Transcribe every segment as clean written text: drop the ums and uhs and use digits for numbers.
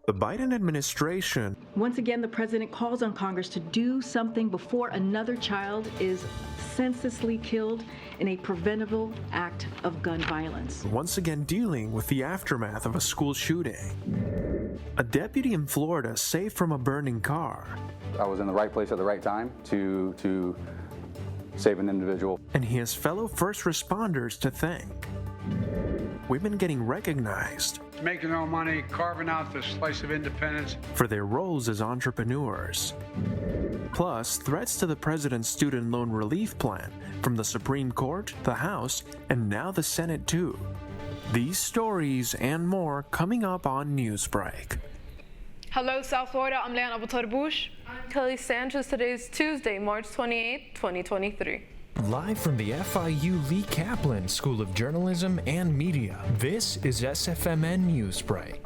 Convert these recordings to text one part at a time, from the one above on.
The Biden administration. Once again, the president calls on Congress to do something before another child is senselessly killed in a preventable act of gun violence. Once again dealing with the aftermath of a school shooting. A deputy in Florida saved from a burning car. I was in the right place at the right time to save an individual. And he has fellow first responders to thank. Women getting recognized. Making their own money, carving out the slice of independence. For their roles as entrepreneurs. Plus, threats to the president's student loan relief plan from the Supreme Court, the House, and now the Senate too. These stories and more coming up on Newsbreak. Hello, South Florida. I'm Leon Abutor-Bush. I'm Kelly Sanchez. Today is Tuesday, March 28, 2023. Live from the FIU Lee Kaplan School of Journalism and Media, this is SFMN Newsbreak.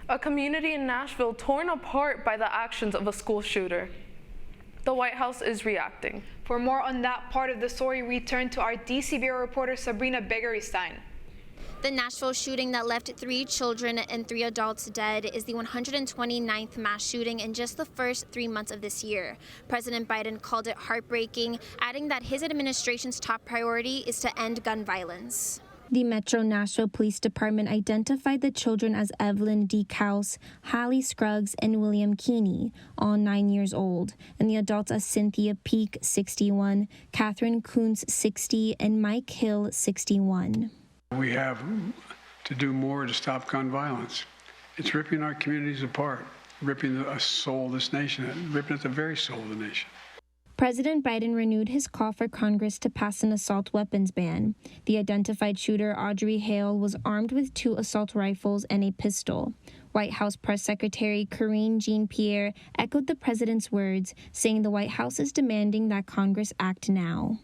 A community in Nashville torn apart by the actions of a school shooter. The White House is reacting. For more on that part of the story, we turn to our DC Bureau reporter Sabrina Begery-Stein. The Nashville shooting that left 3 children and 3 adults dead is the 129th mass shooting in just the first 3 months of this year. President Biden called it heartbreaking, adding that his administration's top priority is to end gun violence. The Metro Nashville Police Department identified the children as Evelyn D. Kaus, Hallie Scruggs, and William Keeney, all 9 years old, and the adults as Cynthia Peak, 61, Catherine Coons, 60, and Mike Hill, 61. We have to do more to stop gun violence. It's ripping our communities apart, ripping the soul of this nation, ripping at the very soul of the nation. President Biden renewed his call for Congress to pass an assault weapons ban. The identified shooter, Audrey Hale, was armed with 2 assault rifles and a pistol. White House Press Secretary Karine Jean-Pierre echoed the president's words, saying the White House is demanding that Congress act now.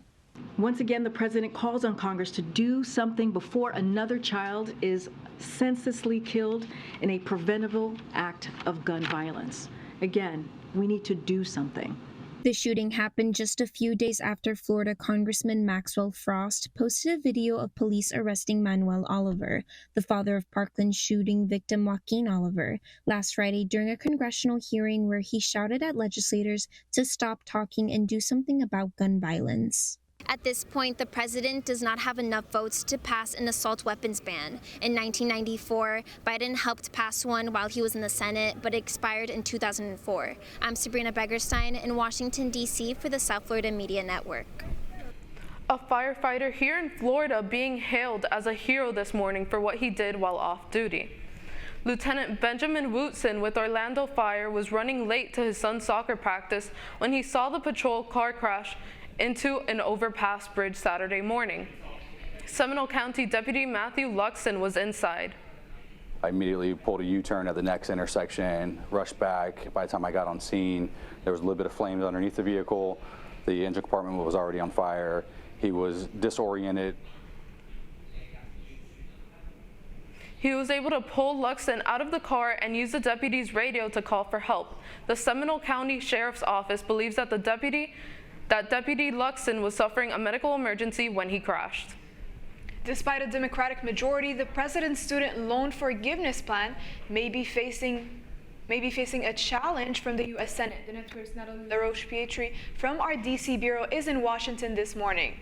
Once again, the president calls on Congress to do something before another child is senselessly killed in a preventable act of gun violence. Again, we need to do something. The shooting happened just a few days after Florida Congressman Maxwell Frost posted a video of police arresting Manuel Oliver, the father of Parkland shooting victim Joaquin Oliver, last Friday during a congressional hearing where he shouted at legislators to stop talking and do something about gun violence. At this point, the president does not have enough votes to pass an assault weapons ban. In 1994, Biden helped pass one while he was in the Senate, but it expired in 2004. I'm Sabrina Begery-Stein in Washington, D.C. for the South Florida Media Network. A firefighter here in Florida being hailed as a hero this morning for what he did while off duty. Lieutenant Benjamin Wootson with Orlando Fire was running late to his son's soccer practice when he saw the patrol car crash into an overpass bridge Saturday morning. Seminole County Deputy Matthew Luxon was inside. I immediately pulled a U-turn at the next intersection, rushed back. By the time I got on scene, there was a little bit of flames underneath the vehicle. The engine compartment was already on fire. He was disoriented. He was able to pull Luxon out of the car and use the deputy's radio to call for help. The Seminole County Sheriff's Office believes that Deputy Luxon was suffering a medical emergency when he crashed. Despite a Democratic majority, the president's student loan forgiveness plan may be facing a challenge from the U.S. Senate. The network's Natalie LaRoche-Pietri from our D.C. Bureau is in Washington this morning.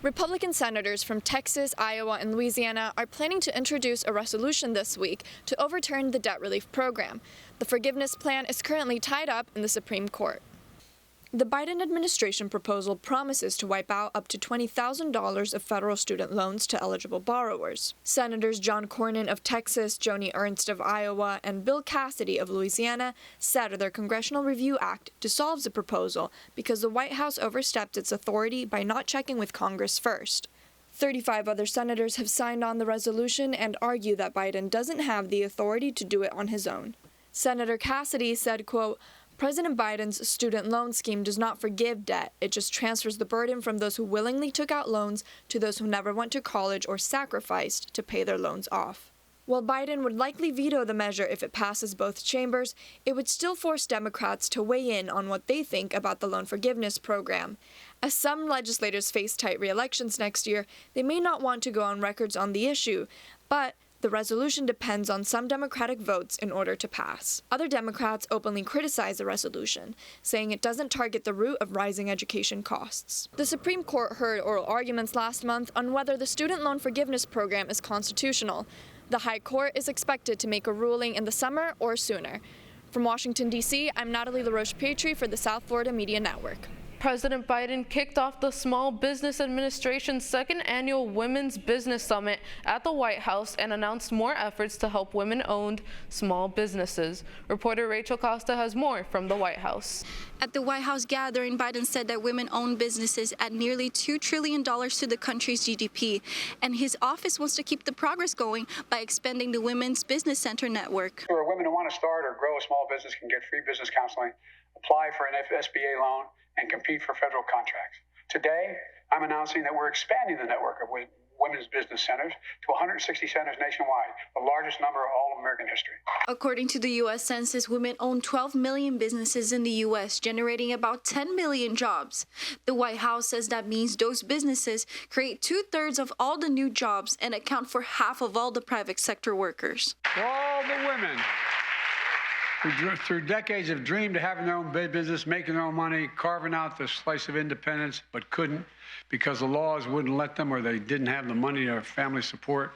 Republican senators from Texas, Iowa, and Louisiana are planning to introduce a resolution this week to overturn the debt relief program. The forgiveness plan is currently tied up in the Supreme Court. The Biden administration proposal promises to wipe out up to $20,000 of federal student loans to eligible borrowers. Senators John Cornyn of Texas, Joni Ernst of Iowa, and Bill Cassidy of Louisiana said their Congressional Review Act dissolves the proposal because the White House overstepped its authority by not checking with Congress first. 35 other senators have signed on the resolution and argue that Biden doesn't have the authority to do it on his own. Senator Cassidy said, quote, President Biden's student loan scheme does not forgive debt. It just transfers the burden from those who willingly took out loans to those who never went to college or sacrificed to pay their loans off. While Biden would likely veto the measure if it passes both chambers, it would still force Democrats to weigh in on what they think about the loan forgiveness program. As some legislators face tight re-elections next year, they may not want to go on records on the issue, but the The resolution depends on some Democratic votes in order to pass. Other Democrats openly criticize the resolution, saying it doesn't target the root of rising education costs. The Supreme Court heard oral arguments last month on whether the student loan forgiveness program is constitutional. The High Court is expected to make a ruling in the summer or sooner. From Washington, D.C., I'm Natalie LaRoche-Pietri for the South Florida Media Network. President Biden kicked off the Small Business Administration's second annual Women's Business Summit at the White House and announced more efforts to help women-owned small businesses. Reporter Rachel Costa has more from the White House. At the White House gathering, Biden said that women-owned businesses add nearly $2 trillion to the country's GDP, and his office wants to keep the progress going by expanding the Women's Business Center network. Where women who want to start or grow a small business can get free business counseling, apply for an SBA loan, and compete for federal contracts. Today, I'm announcing that we're expanding the network of women's business centers to 160 centers nationwide, the largest number of all of American history. According to the U.S. Census, women own 12 million businesses in the U.S., generating about 10 million jobs. The White House says that means those businesses create 2/3 of all the new jobs and account for half of all the private sector workers. All the women who through decades have dreamed of having their own business, making their own money, carving out the slice of independence, but couldn't because the laws wouldn't let them or they didn't have the money or family support.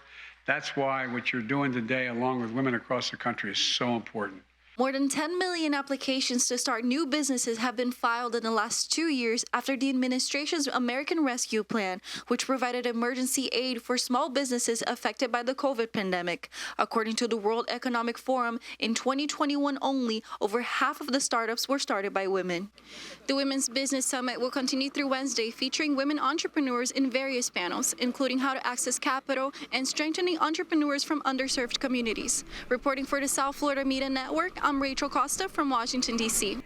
That's why what you're doing today, along with women across the country, is so important. More than 10 million applications to start new businesses have been filed in the last 2 years after the administration's American Rescue Plan, which provided emergency aid for small businesses affected by the COVID pandemic. According to the World Economic Forum, in 2021 only, over half of the startups were started by women. The Women's Business Summit will continue through Wednesday, featuring women entrepreneurs in various panels, including how to access capital and strengthening entrepreneurs from underserved communities. Reporting for the South Florida Media Network, I'm Rachel Costa from Washington, D.C.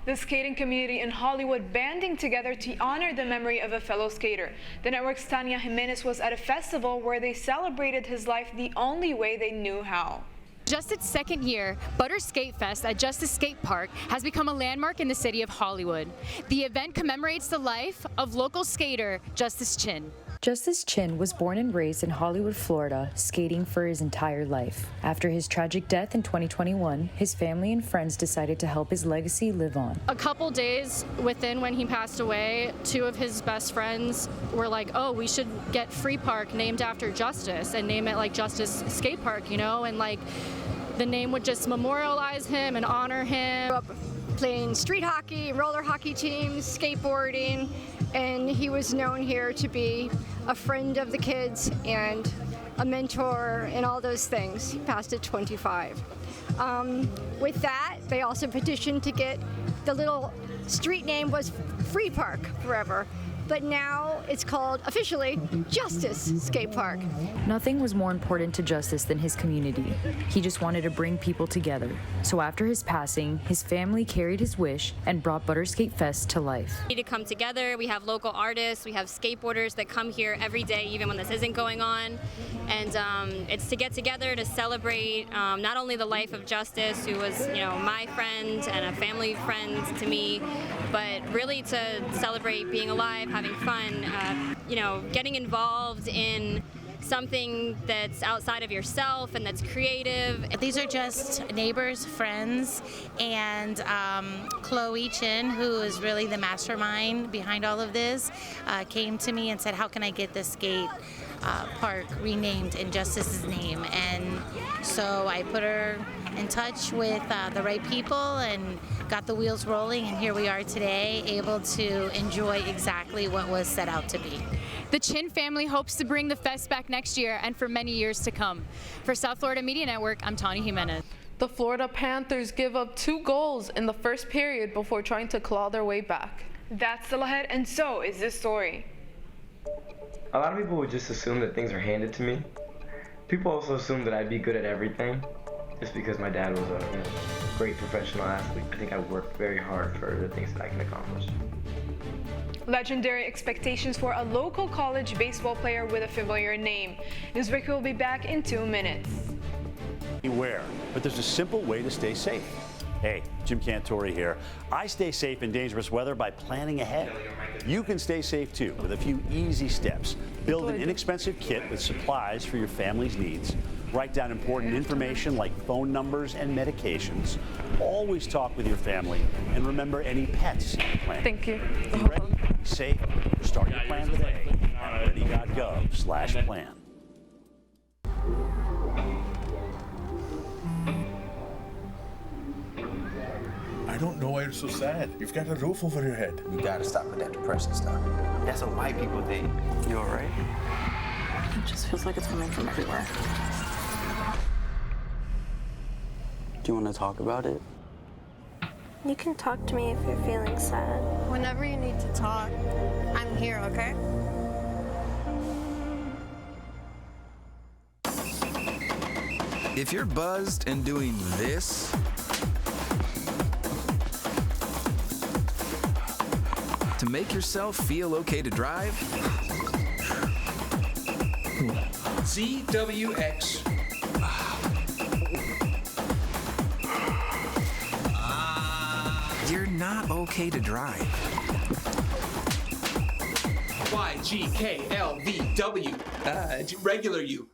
The skating community in Hollywood banding together to honor the memory of a fellow skater. The network's Tanya Jimenez was at a festival where they celebrated his life the only way they knew how. Just its second year, Butter Skate Fest at Justice Skate Park has become a landmark in the city of Hollywood. The event commemorates the life of local skater Justice Chin. Justice Chin was born and raised in Hollywood, Florida, skating for his entire life. After his tragic death in 2021, his family and friends decided to help his legacy live on. A couple days within when he passed away, 2 of his best friends were like, oh, we should get Free Park named after Justice and name it like Justice Skate Park, you know, and like the name would just memorialize him and honor him. Grew up playing street hockey, roller hockey teams, skateboarding, and he was known here to be a friend of the kids and a mentor and all those things. He passed at 25. With that, they also petitioned to get the little street name was Free Park forever. But now it's called officially Justice Skate Park. Nothing was more important to Justice than his community. He just wanted to bring people together. So after his passing, his family carried his wish and brought Butter Skate Fest to life. We need to come together. We have local artists, we have skateboarders that come here every day, even when this isn't going on. And it's to get together to celebrate not only the life of Justice, who was, you know, my friend and a family friend to me, but really to celebrate being alive, having fun, you know, getting involved in something that's outside of yourself and that's creative. These are just neighbors, friends, and Chloe Chin, who is really the mastermind behind all of this, came to me and said, how can I get this skate park renamed in Justice's name? And so I put her in touch with the right people and got the wheels rolling, and here we are today, able to enjoy exactly what was set out to be. The Chin family hopes to bring the fest back next year and for many years to come. For South Florida Media Network, I'm Tanya Jimenez. The Florida Panthers give up 2 goals in the first period before trying to claw their way back. That's still ahead, and so is this story. A lot of people would just assume that things are handed to me. People also assume that I'd be good at everything, just because my dad was a great professional athlete. I think I worked very hard for the things that I can accomplish. Legendary expectations for a local college baseball player with a familiar name. Newsbreak will be back in 2 minutes. Beware, but there's a simple way to stay safe. Hey, Jim Cantori here. I stay safe in dangerous weather by planning ahead. You can stay safe too with a few easy steps. Build an inexpensive kit with supplies for your family's needs. Write down important information like phone numbers and medications. Always talk with your family, and remember any pets in the plan. Thank you. Be ready, be safe. Start your plan today at ready.gov/plan. I don't know why you're so sad. You've got a roof over your head. You gotta stop with that depression stuff. That's what white people think. You all right? It just feels like it's coming from everywhere. Do you want to talk about it? You can talk to me if you're feeling sad. Whenever you need to talk, I'm here, okay? If you're buzzed and doing this, to make yourself feel okay to drive, ZWX. you're not okay to drive. YGKLVW. Regular you.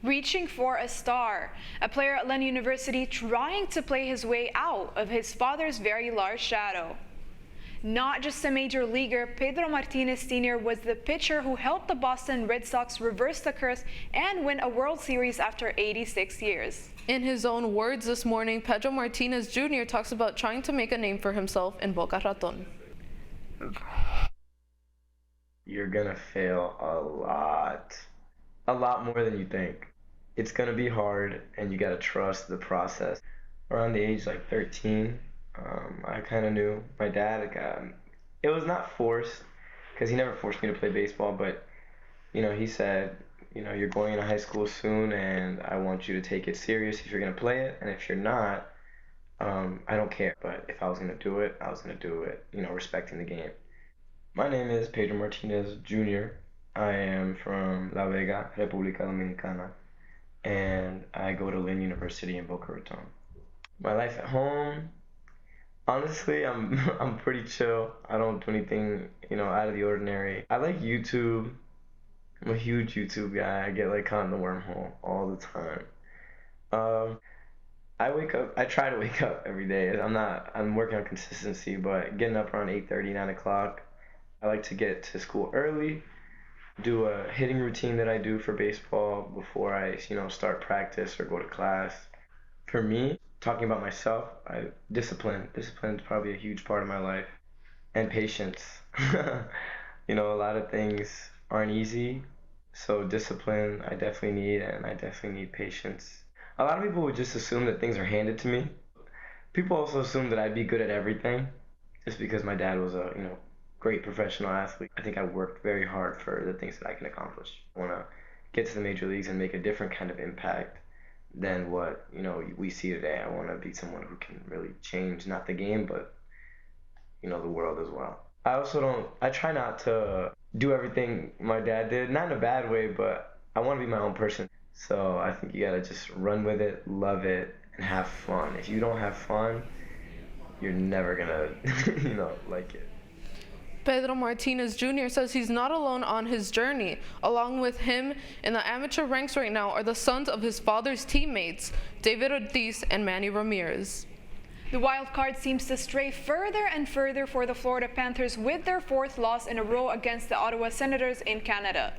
Reaching for a star, a player at Lund University trying to play his way out of his father's very large shadow. Not just a major leaguer, Pedro Martinez Sr. was the pitcher who helped the Boston Red Sox reverse the curse and win a World Series after 86 years. In his own words this morning, Pedro Martinez Jr. talks about trying to make a name for himself in Boca Raton. You're gonna fail a lot more than you think. It's gonna be hard, and you gotta trust the process. Around the age like 13, I kind of knew my dad. It was not forced, because he never forced me to play baseball, but he said, you're going into high school soon, and I want you to take it serious if you're gonna play it, and if you're not, I don't care. But if I was gonna do it, I was gonna do it, respecting the game. My name is Pedro Martinez Jr. I am from La Vega, República Dominicana, and I go to Lund University in Boca Raton. My life at home, honestly, I'm pretty chill. I don't do anything, out of the ordinary. I like YouTube. I'm a huge YouTube guy. I get caught in the wormhole all the time. I try to wake up every day. I'm working on consistency, but getting up around 8:30, 9 o'clock. I like to get to school early, do a hitting routine that I do for baseball before I, start practice or go to class. For me, talking about myself, discipline. Discipline is probably a huge part of my life. And patience. A lot of things aren't easy, so discipline I definitely need, and I definitely need patience. A lot of people would just assume that things are handed to me. People also assume that I'd be good at everything, just because my dad was a, great professional athlete. I think I worked very hard for the things that I can accomplish. I want to get to the major leagues and make a different kind of impact than what, we see today. I want to be someone who can really change, not the game, but, the world as well. I try not to do everything my dad did, not in a bad way, but I want to be my own person. So I think you got to just run with it, love it, and have fun. If you don't have fun, you're never going to, like it. Pedro Martinez Jr. says he's not alone on his journey. Along with him in the amateur ranks right now are the sons of his father's teammates, David Ortiz and Manny Ramirez. The wild card seems to stray further and further for the Florida Panthers with their fourth loss in a row against the Ottawa Senators in Canada.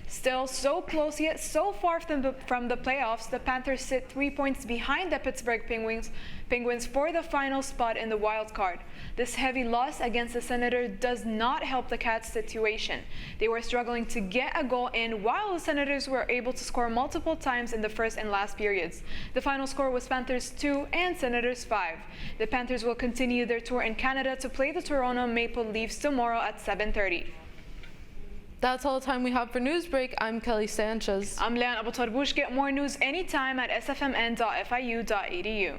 Still so close yet so far from the playoffs, the Panthers sit 3 points behind the Pittsburgh Penguins for the final spot in the wild card. This heavy loss against the Senators does not help the Cats' situation. They were struggling to get a goal in while the Senators were able to score multiple times in the first and last periods. The final score was Panthers 2 and Senators 5. The Panthers will continue their tour in Canada to play the Toronto Maple Leafs tomorrow at 7:30. That's all the time we have for Newsbreak. I'm Kelly Sanchez. I'm Leanne Abu Tarbush. Get more news anytime at sfmn.fiu.edu.